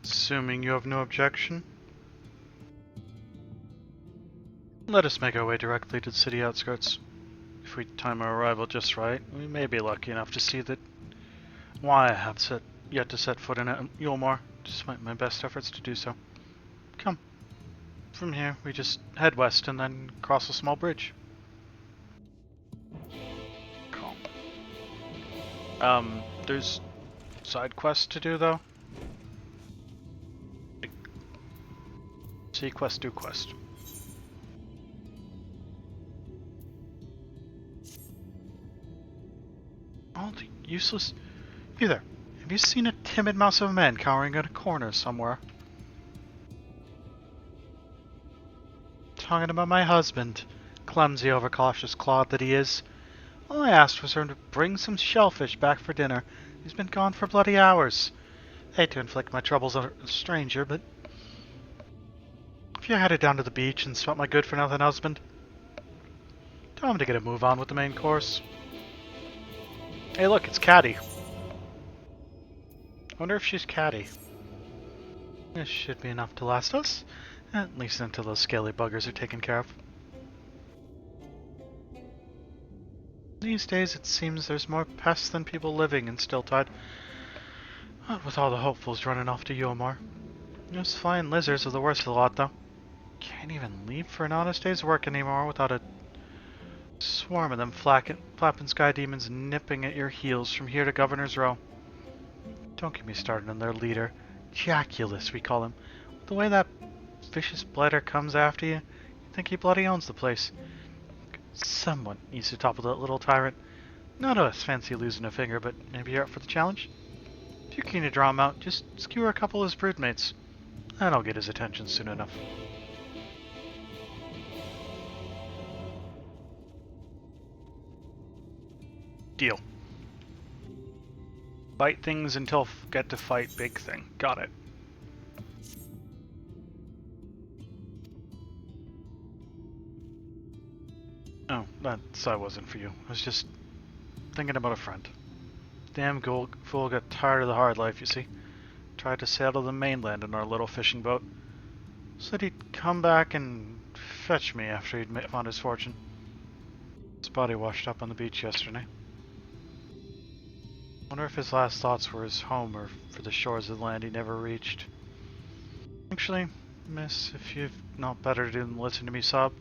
Assuming you have no objection, let us make our way directly to the city outskirts. If we time our arrival just right, we may be lucky enough to see that why I have yet to set foot in Yulmore, despite my best efforts to do so. Come. From here, we just head west and then cross a small bridge. Calm. There's side quests to do, though. See quest, do quest. All the useless... You there. Have you seen a timid mouse of a man cowering in a corner somewhere? Talking about my husband. Clumsy, overcautious clod that he is. All I asked was for him to bring some shellfish back for dinner. He's been gone for bloody hours. Hate to inflict my troubles on a stranger, but... If you're headed down to the beach and swap my good-for-nothing husband, tell him to get a move on with the main course. Hey look, it's Caddy. Wonder if she's Caddy. This should be enough to last us, at least until those scaly buggers are taken care of. These days it seems there's more pests than people living in Stilltide. What with all the hopefuls running off to Yulmore. Those flying lizards are the worst of the lot, though. Can't even leave for an honest day's work anymore without a swarm of them flapping sky demons nipping at your heels from here to Governor's Row. Don't get me started on their leader. Jaculus, we call him. The way that vicious blighter comes after you, you think he bloody owns the place. Someone needs to topple that little tyrant. None of us fancy losing a finger, but maybe you're up for the challenge? If you're keen to draw him out, just skewer a couple of his broodmates. That'll get his attention soon enough. Deal. Fight things until get to fight big thing. Got it. Oh, that side wasn't for you. I was just thinking about a friend. Damn fool got tired of the hard life, you see. Tried to sail to the mainland in our little fishing boat. Said he'd come back and fetch me after he'd found his fortune. His body washed up on the beach yesterday. Wonder if his last thoughts were his home or for the shores of the land he never reached. Actually, miss, if you've not better to do than listen to me sob,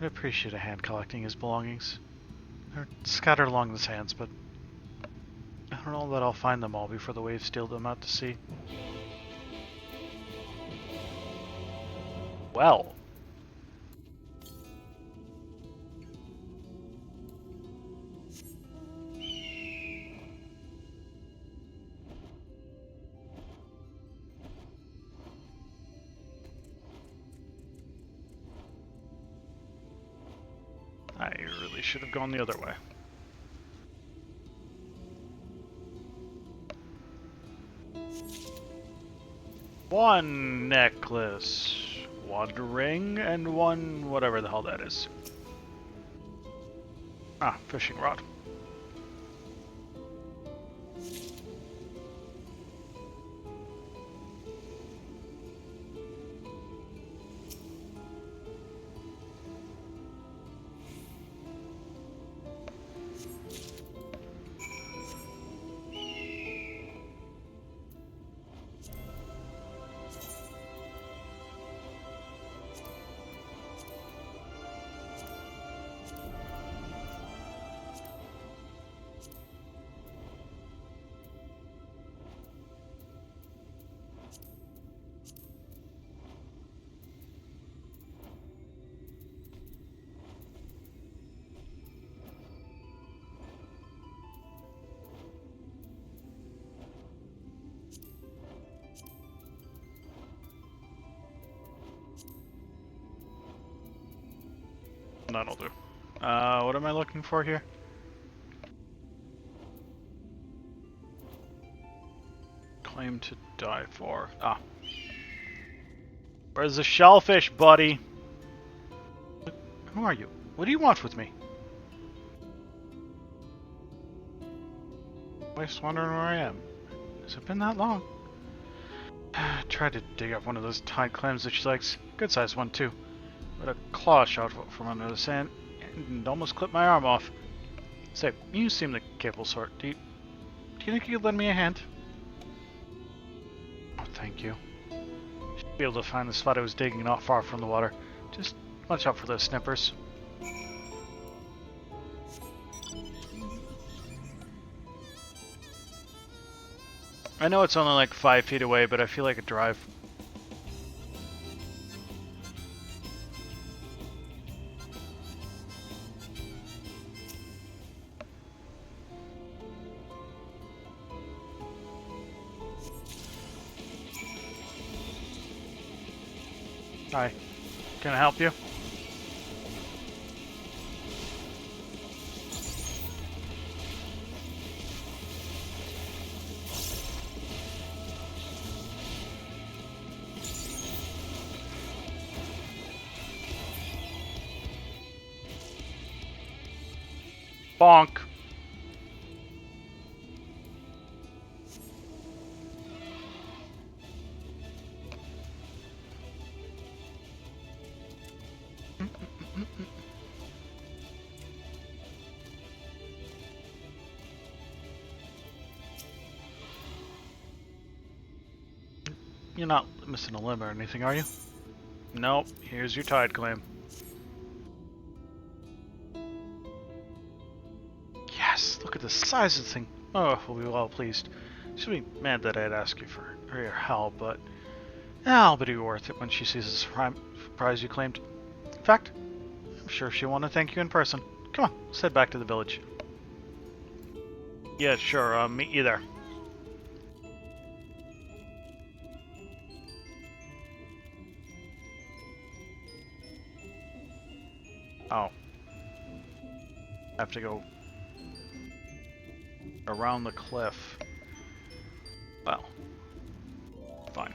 I'd appreciate a hand collecting his belongings. They're scattered along the sands, but I don't know that I'll find them all before the waves steal them out to sea. Well. I really should have gone the other way. One necklace, one ring, and one whatever the hell that is. Ah, fishing rod. That'll do. What am I looking for here? Claim to die for. Ah. Where's the shellfish, buddy? Who are you? What do you want with me? Wife's wondering where I am. Has it been that long? Tried to dig up one of those tide clams that she likes. Good sized one, too. But a claw shot from under the sand and almost clipped my arm off. Say, you seem the capable sort. Do you think you could lend me a hand? Oh, thank you. Should be able to find the spot I was digging not far from the water. Just watch out for those snippers. I know it's only like 5 feet away, but I feel like a drive. Hi. Can I help you? Bonk. You're not missing a limb or anything, are you? Nope. Here's your tide claim. Yes, look at the size of the thing. Oh, we'll be well pleased. She'll be mad that I'd ask you for your help, but I'll be worth it when she sees the prize you claimed. In fact, I'm sure she'll want to thank you in person. Come on, let's head back to the village. Yeah, sure. Meet you there. Oh. I have to go around the cliff. Well, fine.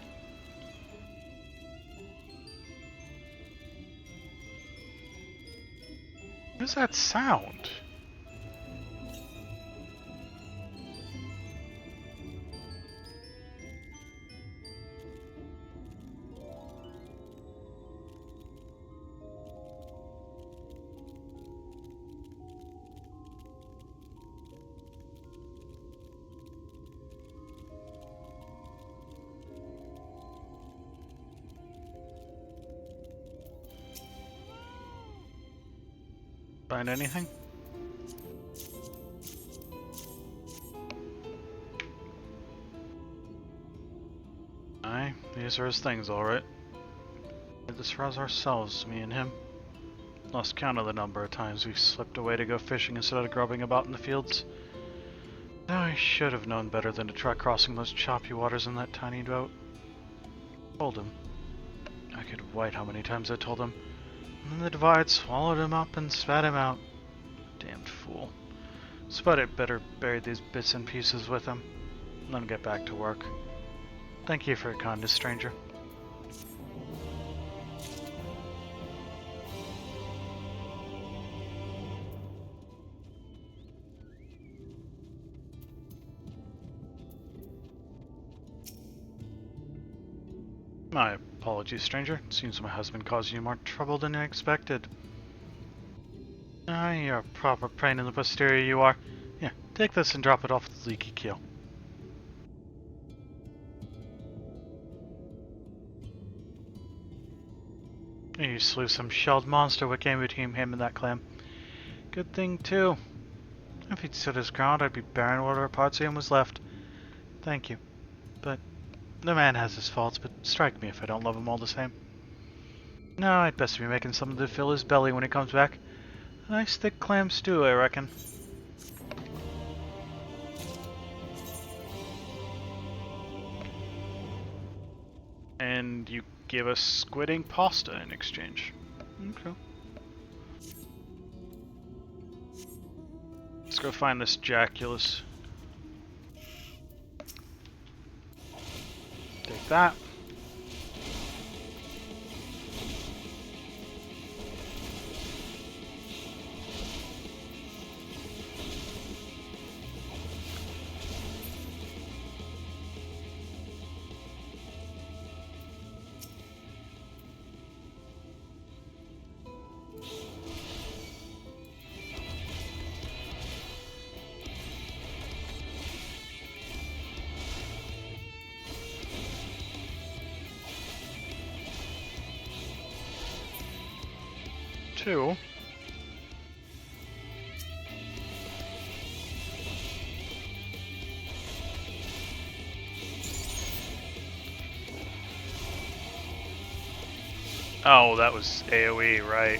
What is that sound? Find anything? Aye, these are his things, alright. We did this for us ourselves, me and him. Lost count of the number of times we've slipped away to go fishing instead of grubbing about in the fields. I should have known better than to try crossing those choppy waters in that tiny boat. Told him. I could write how many times I told him. And then the divide swallowed him up and spat him out. Damned fool. Suppose I'd better bury these bits and pieces with him, and then get back to work. Thank you for your kindness, stranger. My apologies, stranger. It seems my husband caused you more trouble than I expected. Ah, you're a proper pain in the posterior, you are. Yeah, take this and drop it off the leaky keel. You slew some shelled monster what came between him and that clam. Good thing, too. If he'd stood his ground, I'd be bearing whatever parts of him was left. Thank you. But the man has his faults, but strike me if I don't love him all the same. No, I'd best be making something to fill his belly when he comes back. A nice thick clam stew, I reckon. And you give us squid ink pasta in exchange. Okay. Let's go find this Jaculus. Take that. 2. Oh, that was AoE, right.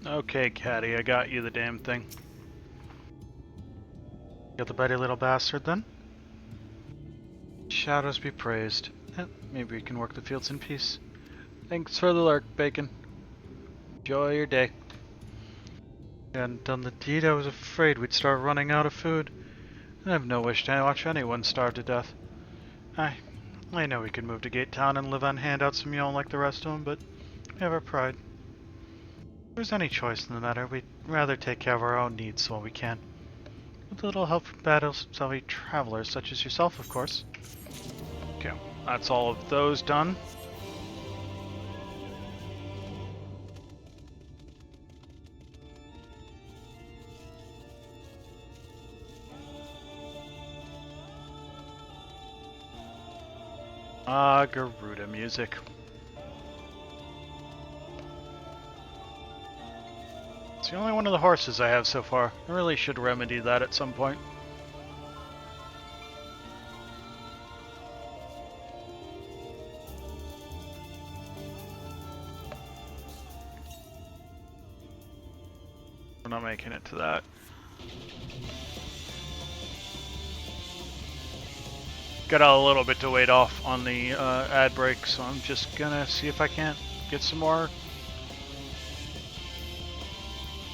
Okay, Caddy, I got you the damn thing. Got the bloody little bastard then? Shadows be praised. Maybe we can work the fields in peace. Thanks for the lurk, Bacon. Enjoy your day. Hadn't done the deed, I was afraid we'd start running out of food. I have no wish to watch anyone starve to death. I know we could move to Gate Town and live on handouts from Yon like the rest of them, but we have our pride. If there's any choice in the matter, we'd rather take care of our own needs while we can. With a little help from battle-savvy travelers such as yourself, of course. Okay, that's all of those done. Ah, Garuda music. It's the only one of the horses I have so far. I really should remedy that at some point. We're not making it to that. Got a little bit to wait off on the ad break, so I'm just gonna see if I can't get some more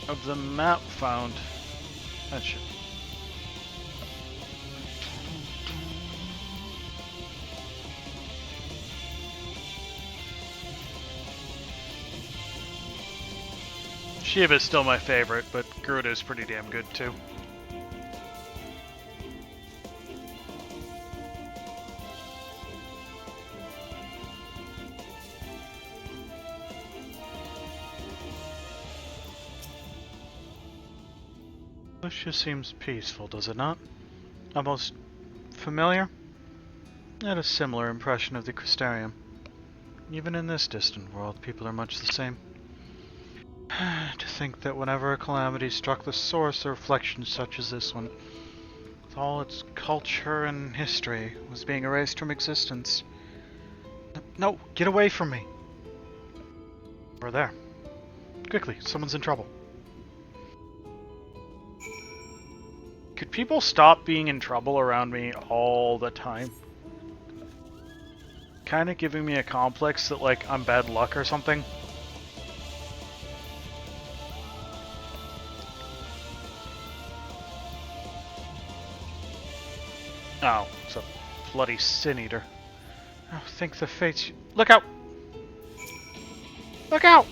of the map found. That should. Shiva's still my favorite, but Garuda's pretty damn good too. This just seems peaceful, does it not? Almost familiar? I had a similar impression of the Crystarium. Even in this distant world, people are much the same. To think that whenever a calamity struck the source, a reflection such as this one, with all its culture and history, was being erased from existence. No, get away from me! We're there. Quickly, someone's in trouble. Could people stop being in trouble around me all the time? Kind of giving me a complex that, like, I'm bad luck or something. Oh, it's a bloody sin eater. Oh, think the fates. Look out! Look out!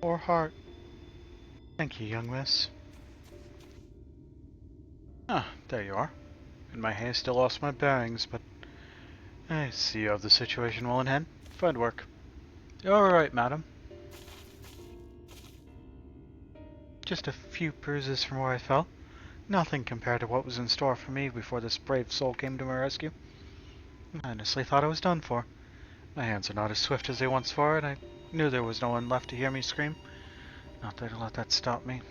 Poor heart. Thank you, young miss. Ah, there you are. In my haste, I lost my bearings, but I see you have the situation well in hand. Fine work. You're all right, madam. Just a few bruises from where I fell. Nothing compared to what was in store for me before this brave soul came to my rescue. I honestly thought I was done for. My hands are not as swift as they once were, and I knew there was no one left to hear me scream. Not that I'd let that stop me.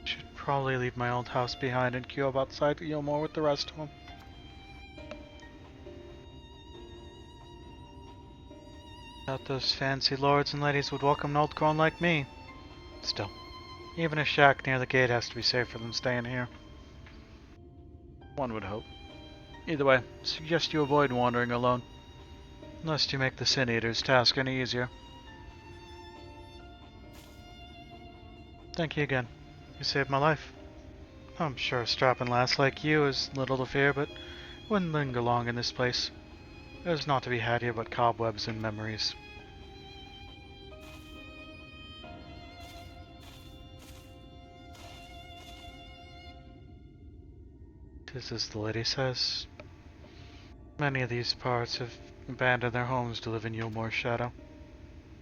Should probably leave my old house behind and queue up outside Gilmore with the rest of them. Thought those fancy lords and ladies would welcome an old crone like me. Still, even a shack near the gate has to be safer than staying here. One would hope. Either way, suggest you avoid wandering alone, lest you make the Sin Eater's task any easier. Thank you again. You saved my life. I'm sure a strapping lass like you is little to fear, but wouldn't linger long in this place. There's naught to be had here but cobwebs and memories. Tis as the lady says. Many of these parts have abandoned their homes to live in Yulmore's shadow.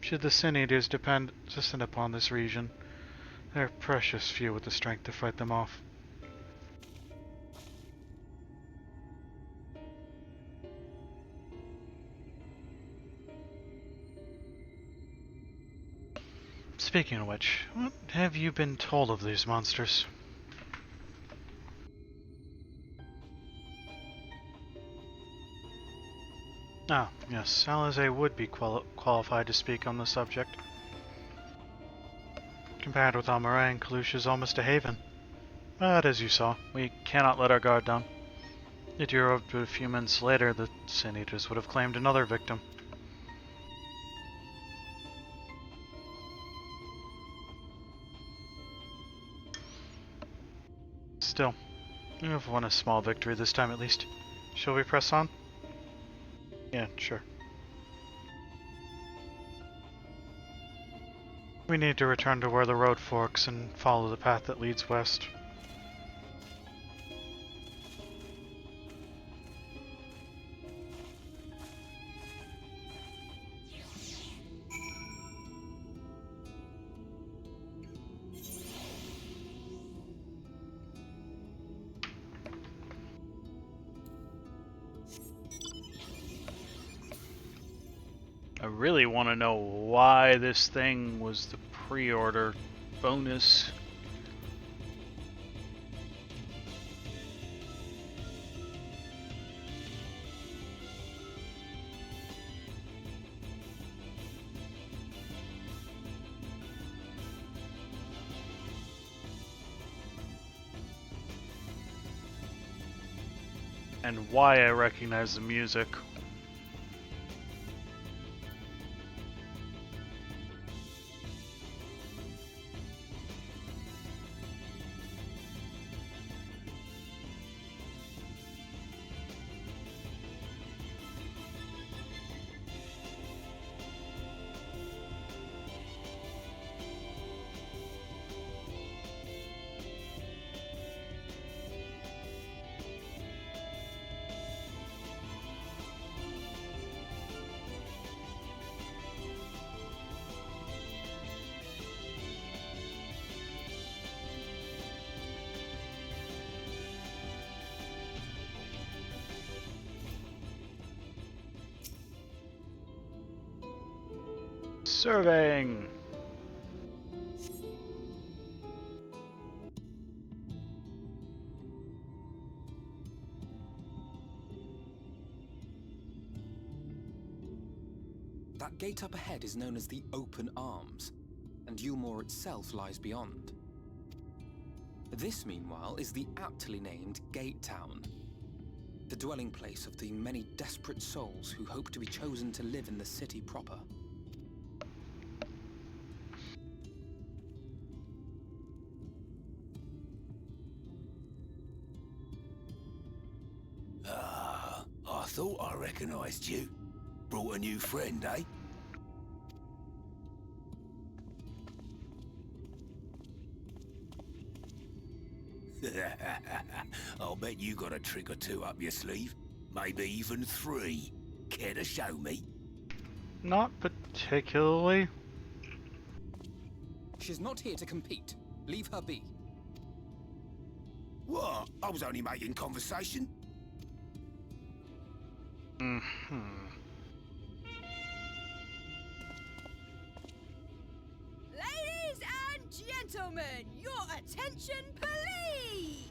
Should the Sin Eaters descend upon this region, there are precious few with the strength to fight them off. Speaking of which, what have you been told of these monsters? Ah, yes, Alize would be qualified to speak on the subject. Compared with Almarang, Kalush is almost a haven. But as you saw, we cannot let our guard down. If you arrived a few minutes later, the Sin Eaters would have claimed another victim. Still, we have won a small victory this time at least. Shall we press on? Yeah, sure. We need to return to where the road forks and follow the path that leads west. I really want to know why this thing was the pre-order bonus. And why I recognize the music. Surveying. That gate up ahead is known as the Open Arms, and Yulmore itself lies beyond. This, meanwhile, is the aptly named Gate Town, the dwelling place of the many desperate souls who hope to be chosen to live in the city proper. I thought I recognized you. Brought a new friend, eh? I'll bet you got a trick or two up your sleeve. Maybe even 3. Care to show me? Not particularly. She's not here to compete. Leave her be. What? I was only making conversation. Ladies and gentlemen, your attention please!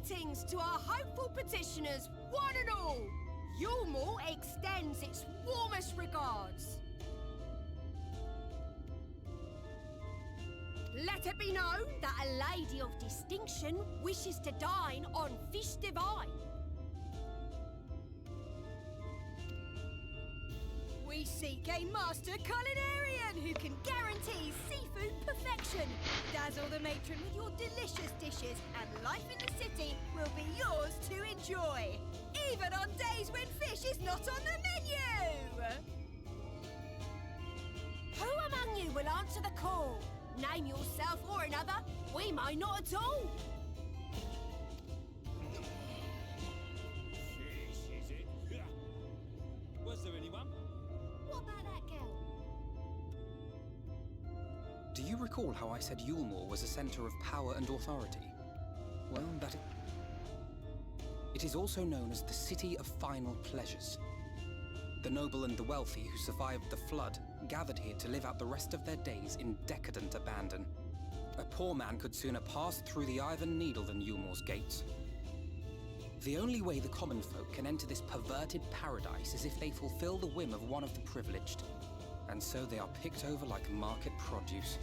Greetings to our hopeful petitioners, one and all! Yulmore extends its warmest regards. Let it be known that a lady of distinction wishes to dine on fish divine. We seek a master culinarian who can guarantee seafood perfection. Dazzle the matron with your delicious dishes, and life in the city will be yours to enjoy. Even on days when fish is not on the menu! Who among you will answer the call? Name yourself or another. We may not at all. Fish, is it? Was there anyone? What about that girl? Do you recall how I said Yulmore was a center of power and authority? Well, it is also known as the City of Final Pleasures. The noble and the wealthy who survived the flood gathered here to live out the rest of their days in decadent abandon. A poor man could sooner pass through the Iron Needle than Yulmore's gates. The only way the common folk can enter this perverted paradise is if they fulfill the whim of one of the privileged. And so they are picked over like market produce.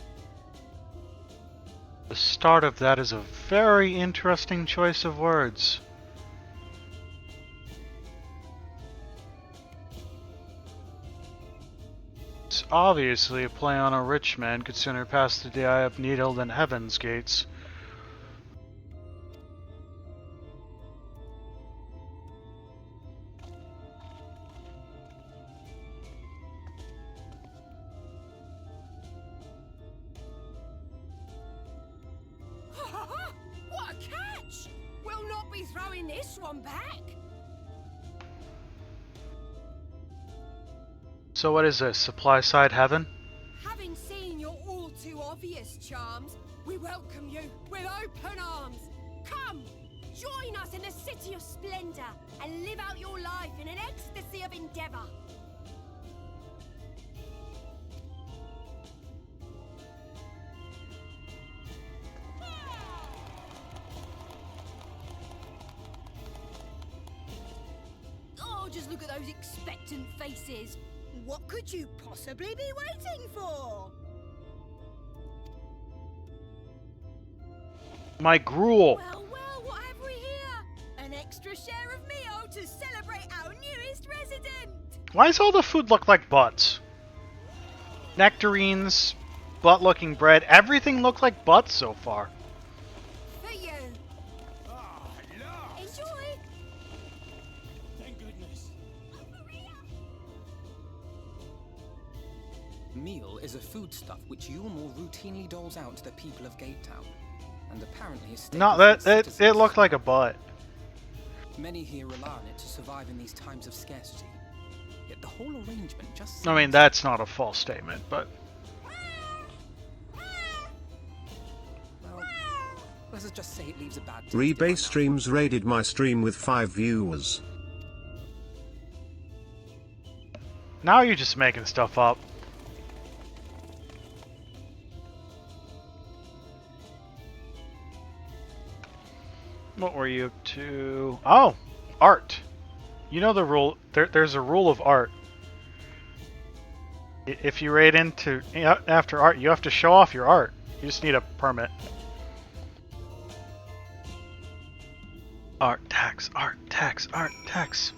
The start of that is a very interesting choice of words. It's obviously a play on a rich man could sooner pass through the Eye of Needle than Heaven's gates. What a catch! We'll not be throwing this one back. So what is this, supply side heaven? Having seen your all too obvious charms, we welcome you with open arms. Come, join us in the city of splendor and live out your life in an ecstasy of endeavor. Oh, just look at those expectant faces. What could you possibly be waiting for? My gruel! Well, what have we here? An extra share of meal to celebrate our newest resident. Why does all the food look like butts? Nectarines, butt-looking bread, everything looked like butts so far. For you. Ah, look! Enjoy. Thank goodness. Meal is a foodstuff which Yulmore routinely doles out to the people of Gatetown, and apparently is staple No, for its it citizens. looked like a butt. Many here rely on it to survive in these times of scarcity. Yet the whole arrangement just I mean, seems- that's not a false statement, but... Well, let's just say it leaves a bad taste in my Rebase mouth. Streams raided my stream with 5 viewers. Now you're just making stuff up. What were you up to? Oh! Art! You know the rule. There's a rule of art. If you raid into after art, you have to show off your art. You just need a permit. Art tax, art tax, art tax.